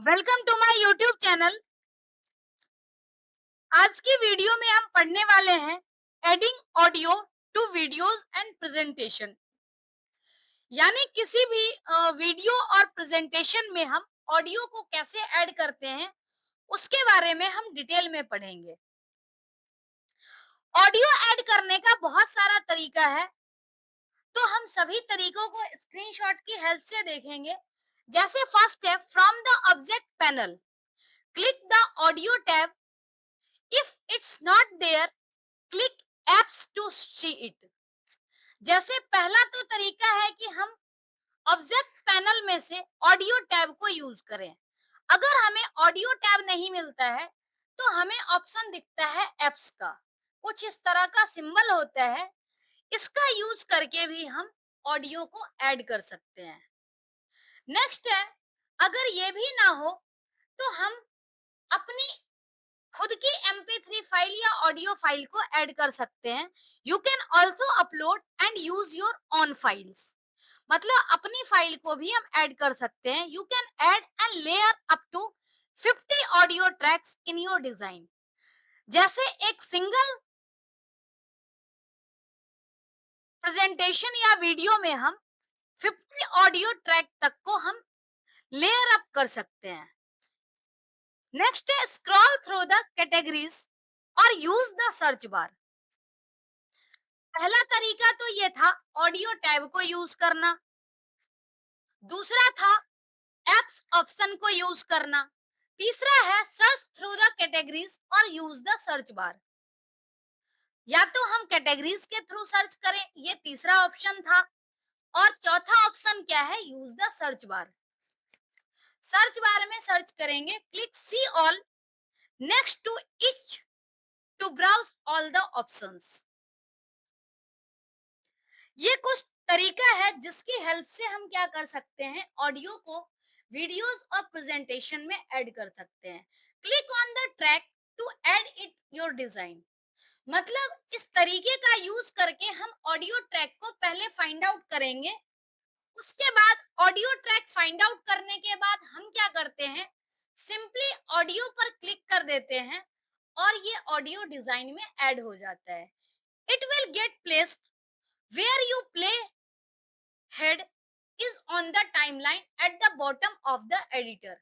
Welcome to my YouTube channel. आज की video में हम पढ़ने वाले हैं adding audio to videos and presentation. यानी किसी भी वीडियो और प्रेजेंटेशन में हम ऑडियो को कैसे ऐड करते हैं उसके बारे में हम डिटेल में पढ़ेंगे। ऑडियो ऐड करने का बहुत सारा तरीका है, तो हम सभी तरीकों को स्क्रीनशॉट की हेल्प से देखेंगे। जैसे फर्स्ट है, from the object panel click the audio tab, if it's not there click apps to see it. जैसे पहला तो तरीका है कि हम ऑब्जेक्ट पैनल में से ऑडियो टैब को यूज करें। अगर हमें ऑडियो टैब नहीं मिलता है तो हमें ऑप्शन दिखता है एप्स का, कुछ इस तरह का सिंबल होता है। इसका यूज करके भी हम ऑडियो को ऐड कर सकते हैं। नेक्स्ट है, अगर ये भी ना हो तो हम अपनी खुद की MP3 फाइल या ऑडियो फाइल को ऐड कर सकते हैं। You can also upload and use your own files. मतलब अपनी फाइल को भी हम ऐड कर सकते हैं। You can add and layer up to 50 audio tracks in your design. जैसे एक सिंगल प्रेजेंटेशन या वीडियो में हम 50 ऑडियो ट्रैक तक को हम लेयर अप कर सकते हैं। नेक्स्ट है, स्क्रॉल थ्रू द कैटेगरीज और यूज द सर्च बार। पहला तरीका तो ये था ऑडियो टैब को यूज करना। दूसरा था एप्स ऑप्शन को यूज करना। तीसरा है सर्च थ्रू द कैटेगरीज और यूज द सर्च बार। या तो हम कैटेगरीज के थ्रू सर्च करें, ये तीसरा ऑप्शन था। और चौथा ऑप्शन क्या है, use the search bar. Search bar में सर्च करेंगे, click see all next to each to browse all the options. ये कुछ तरीका है जिसकी हेल्प से हम क्या कर सकते हैं, ऑडियो को वीडियोस और प्रेजेंटेशन में ऐड कर सकते हैं। Click on the track to add it your design. मतलब इस तरीके का यूज करके हम ऑडियो ट्रैक को पहले फाइंड आउट करेंगे। उसके बाद ऑडियो ट्रैक फाइंड आउट करने के बाद हम क्या करते हैं, सिंपली ऑडियो पर क्लिक कर देते हैं और ये ऑडियो डिजाइन में ऐड हो जाता है। It will get placed where you play head is on the timeline at the bottom of the editor।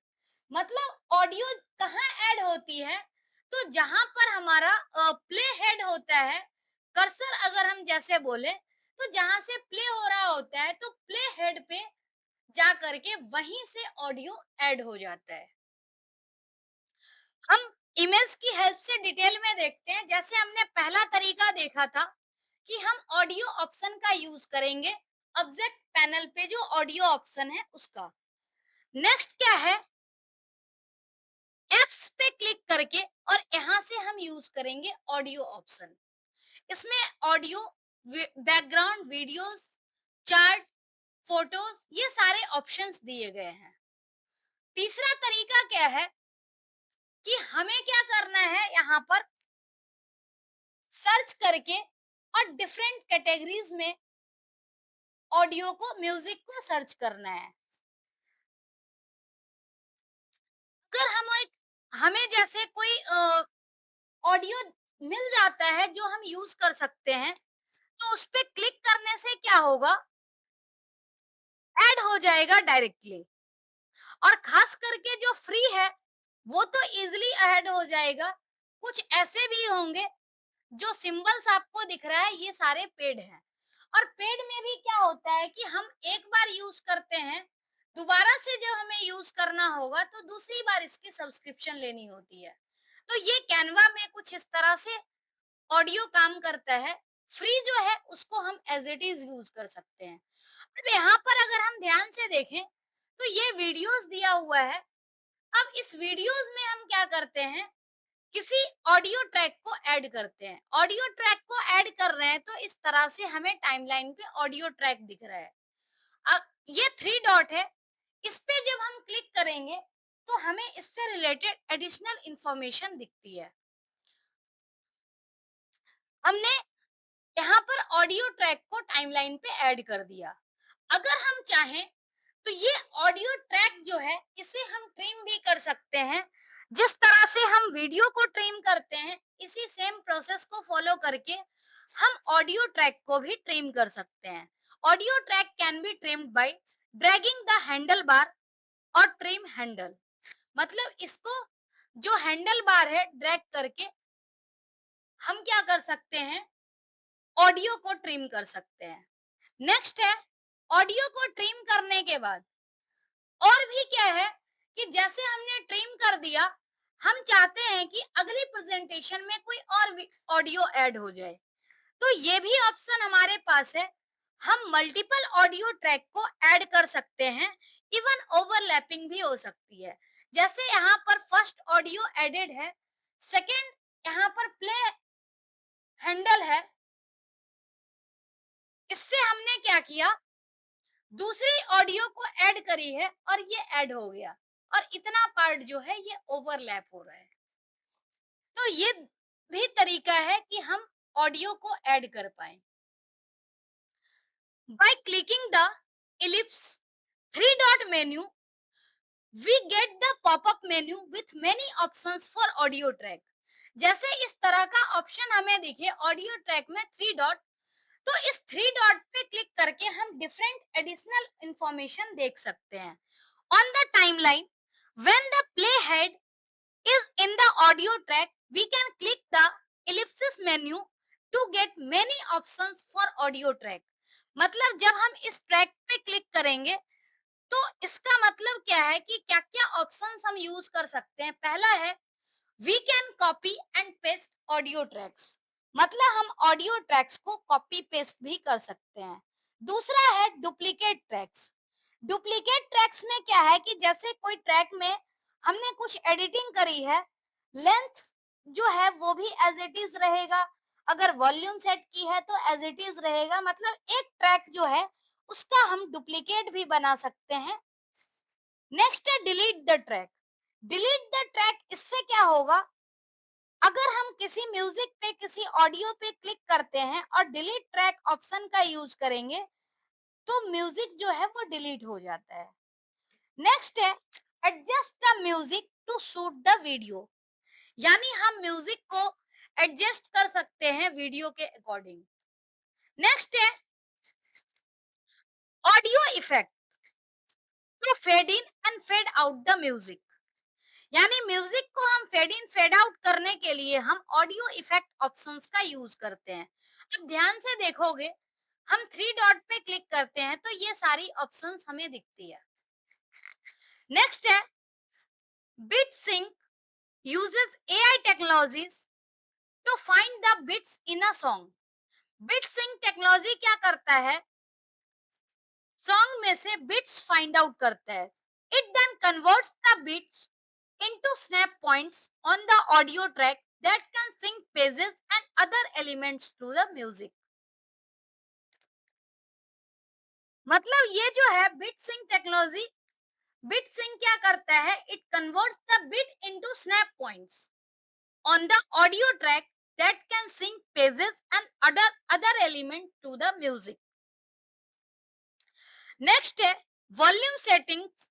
मतलब ऑडियो कहाँ ऐड होती है, तो जहां पर हमारा प्ले हेड होता है, कर्सर अगर हम जैसे बोले तो जहां से प्ले हो रहा होता है तो प्ले हेड पे जा करके वहीं से ऑडियो ऐड हो जाता है। हम इमेज की हेल्प से डिटेल में देखते हैं। जैसे हमने पहला तरीका देखा था कि हम ऑडियो ऑप्शन का यूज करेंगे, ऑब्जेक्ट पैनल पे जो ऑडियो ऑप्शन है उसका। नेक्स्ट क्या है, एप्स पे क्लिक करके और यहाँ से हम यूज करेंगे ऑडियो ऑप्शन। इसमें audio, background, videos, chart, photos, ये सारे ऑप्शंस दिए गए हैं। तीसरा तरीका क्या है कि हमें क्या करना है, यहाँ पर सर्च करके और डिफरेंट कैटेगरीज में ऑडियो को, म्यूजिक को सर्च करना है। अगर हमें जैसे कोई ऑडियो मिल जाता है जो हम यूज कर सकते हैं, तो उस पे क्लिक करने से क्या होगा, ऐड हो जाएगा डायरेक्टली। और खास करके जो फ्री है वो तो इजीली ऐड हो जाएगा। कुछ ऐसे भी होंगे जो सिंबल्स आपको दिख रहा है, ये सारे पेड हैं। और पेड में भी क्या होता है कि हम एक बार यूज करते हैं, दोबारा से जब हमें यूज करना होगा तो दूसरी बार इसकी सब्सक्रिप्शन लेनी होती है। तो ये कैनवा में कुछ इस तरह से ऑडियो काम करता है। फ्री जो है उसको हम एज इट इज यूज कर सकते हैं। अब यहाँ पर अगर हम ध्यान से देखें तो ये वीडियोस दिया हुआ है। अब इस वीडियोस में हम क्या करते हैं, किसी ऑडियो ट्रैक को ऐड करते हैं। ऑडियो ट्रैक को ऐड कर रहे हैं तो इस तरह से हमें टाइमलाइन पे ऑडियो ट्रैक दिख रहा है। ये थ्री डॉट है, इस पे जब हम क्लिक करेंगे तो हमें इससे रिलेटेड एडिशनल इंफॉर्मेशन दिखती है। हमने यहाँ पर ऑडियो ट्रैक को टाइमलाइन पे ऐड कर दिया। अगर हम चाहें तो ये ऑडियो ट्रैक जो है इसे हम ट्रिम भी कर सकते हैं। जिस तरह से हम वीडियो को ट्रिम करते हैं इसी सेम प्रोसेस को फॉलो करके हम ऑडियो ट्रैक को भी ट्रिम कर सकते हैं। Audio track can be trimmed bye dragging the handle bar और ट्रिम हैंडल। मतलब इसको जो हैंडल बार है ड्रैग करके हम क्या कर सकते हैं, ऑडियो को ट्रिम कर सकते हैं। नेक्स्ट है, ऑडियो को ट्रिम करने के बाद और भी क्या है कि जैसे हमने ट्रिम कर दिया, हम चाहते हैं कि अगली प्रेजेंटेशन में कोई और ऑडियो ऐड हो जाए, तो ये भी ऑप्शन हमारे पास है। हम मल्टीपल ऑडियो ट्रैक को ऐड कर सकते हैं, इवन ओवरलैपिंग भी हो सकती है। जैसे यहाँ पर फर्स्ट ऑडियो एडेड है, सेकंड यहाँ पर प्ले हैंडल है, इससे हमने क्या किया, दूसरी ऑडियो को ऐड करी है और ये ऐड हो गया और इतना पार्ट जो है ये ओवरलैप हो रहा है। तो ये भी तरीका है कि हम ऑडियो को ऐड कर पाए। By clicking the ellipse three dot menu we get the popup menu with many options for audio track. जैसे इस तरह का ऑप्शन हमें दिखे ऑडियो ट्रैक में थ्री डॉट, तो इस थ्री डॉट पे क्लिक करके हम डिफरेंट एडिशनल इंफॉर्मेशन देख सकते हैं। On the timeline when the play head is in the audio track, we can click the ellipsis menu to get many options for audio track। मतलब जब हम इस ट्रैक पे क्लिक करेंगे तो इसका मतलब क्या है कि क्या क्या ऑप्शंस हम यूज कर सकते हैं। पहला है we can copy and paste audio tracks, मतलब हम ऑडियो ट्रैक्स को कॉपी पेस्ट भी कर सकते हैं। दूसरा है डुप्लीकेट ट्रैक्स। डुप्लीकेट ट्रैक्स में क्या है कि जैसे कोई ट्रैक में हमने कुछ एडिटिंग करी है, लेंथ जो है वो भी एज इट इज रहेगा, अगर वॉल्यूम सेट की है तो एज इट इज रहेगा, मतलब एक ट्रैक जो है उसका हम डुप्लीकेट भी बना सकते हैं। नेक्स्ट है delete the track. Delete the track, इससे क्या होगा, अगर हम किसी म्यूजिक पे किसी ऑडियो पे क्लिक करते हैं और डिलीट ट्रैक ऑप्शन का यूज करेंगे तो म्यूजिक जो है वो डिलीट हो जाता है। नेक्स्ट है adjust the music to suit the video, यानी हम म्यूजिक को एडजस्ट कर सकते हैं वीडियो के अकॉर्डिंग। नेक्स्ट है audio effect to fade in and fade out the music, यानी म्यूजिक को हम फेड इन फेड आउट करने के लिए हम ऑडियो इफेक्ट ऑप्शंस का यूज करते हैं। अब ध्यान से देखोगे, हम थ्री डॉट पे क्लिक करते हैं तो ये सारी ऑप्शंस हमें दिखती है। नेक्स्ट है beat sync uses AI technologies to find the beats in a song. Beat sync technology क्या करता है, सॉन्ग में से बिट्स फाइंड आउट करता है। It then converts the beats into snap points on the audio track that can sync pages and other elements to the music। मतलब ये जो है beat sync technology, beat sync क्या करता है, it converts the beat into snap points on the audio track that can sync pages and other element to the music। Next है volume settings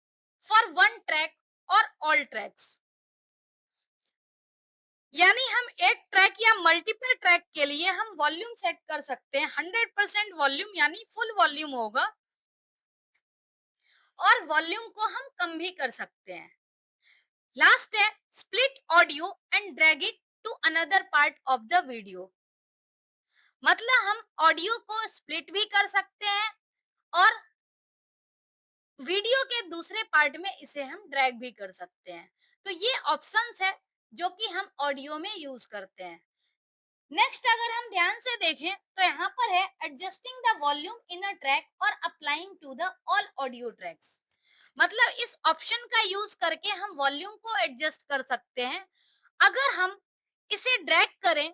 for one track और all tracks, यानी हम एक track या multiple track के लिए हम volume set कर सकते हैं। 100% वॉल्यूम यानी फुल वॉल्यूम होगा और वॉल्यूम को हम कम भी कर सकते हैं। लास्ट है split audio and drag it to another part of the video, मतलब हम ऑडियो को स्प्लिट भी कर सकते हैं और वीडियो के दूसरे पार्ट में इसे हम ड्रैग भी कर सकते हैं। तो ये ऑप्शंस है जो कि हम ऑडियो में यूज करते हैं। नेक्स्ट अगर हम ध्यान से देखें तो यहाँ पर है adjusting the volume in a track और applying to the all audio tracks, मतलब इस ऑप्शन का यूज करके हम वॉल्यूम को एडजस्ट कर सकते हैं। अगर हम इसे ड्रैग करें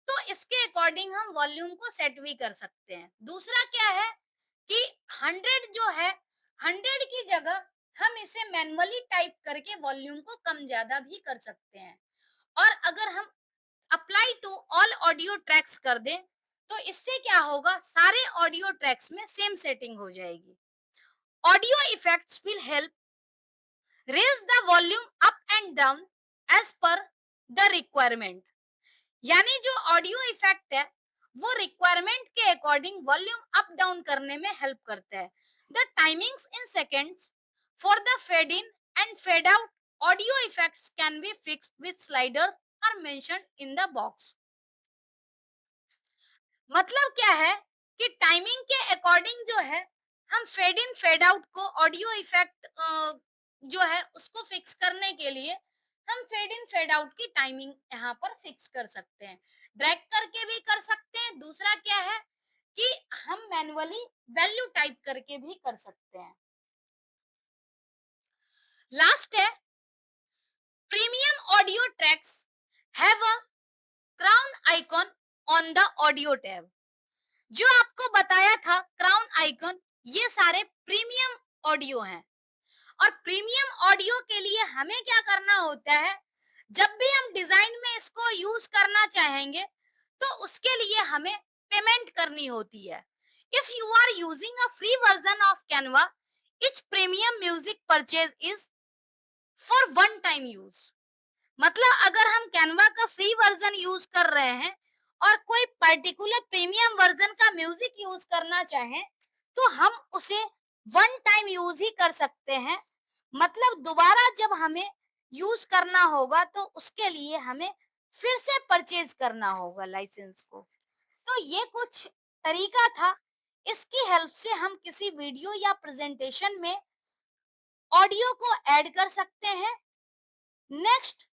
तो इसके अकॉर्डिंग हम वॉल्यूम को सेट भी कर सकते हैं। दूसरा क्या है कि 100 जो है, 100 की जगह हम इसे मैनुअली टाइप करके वॉल्यूम को कम ज्यादा भी कर सकते हैं। और अगर हम apply to all audio tracks कर दें तो इससे क्या होगा, सारे ऑडियो ट्रैक्स में सेम सेटिंग हो जाएगी। Audio effects will help raise the volume up and down as per the requirement. यानी जो ऑडियो इफेक्ट है वो रिक्वायरमेंट के अकॉर्डिंग वॉल्यूम अप डाउन करने में हेल्प करता है. The timings in seconds for the fade in and fade out audio effects can be fixed with slider are mentioned in the box. मतलब क्या है कि टाइमिंग के अकॉर्डिंग जो है हम फेड इन फेड आउट को ऑडियो इफेक्ट जो है उसको फिक्स करने के लिए हम फेड इन फेड आउट की टाइमिंग यहाँ पर फिक्स कर सकते हैं. ड्रैग करके भी कर सकते हैं. दूसरा क्या है कि हम मैनुअली वैल्यू टाइप करके भी कर सकते हैं. लास्ट है premium audio tracks have a crown icon on the audio tab. जो आपको बताया था क्राउन आइकन, ये सारे प्रीमियम ऑडियो हैं. और प्रीमियम ऑडियो के लिए हमें क्या करना होता है, जब भी हम डिजाइन में इसको यूज करना चाहेंगे तो उसके लिए हमें पेमेंट करनी होती है. If you are using a free version of Canva, each premium music purchase is for one time use. मतलब अगर हम कैनवा का फ्री वर्जन यूज कर रहे हैं और कोई पर्टिकुलर प्रीमियम वर्जन का म्यूजिक यूज करना चाहें तो हम उसे वन टाइम यूज ही कर सकते हैं. मतलब दोबारा जब हमें यूज करना होगा तो उसके लिए हमें फिर से परचेज करना होगा लाइसेंस को. तो ये कुछ तरीका था. इसकी हेल्प से हम किसी वीडियो या प्रेजेंटेशन में ऑडियो को ऐड कर सकते हैं. नेक्स्ट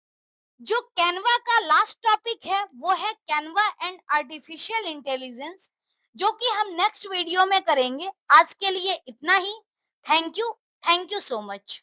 जो कैनवा का लास्ट टॉपिक है वो है कैनवा एंड आर्टिफिशियल इंटेलिजेंस, जो कि हम नेक्स्ट वीडियो में करेंगे. आज के लिए इतना ही. Thank you so much.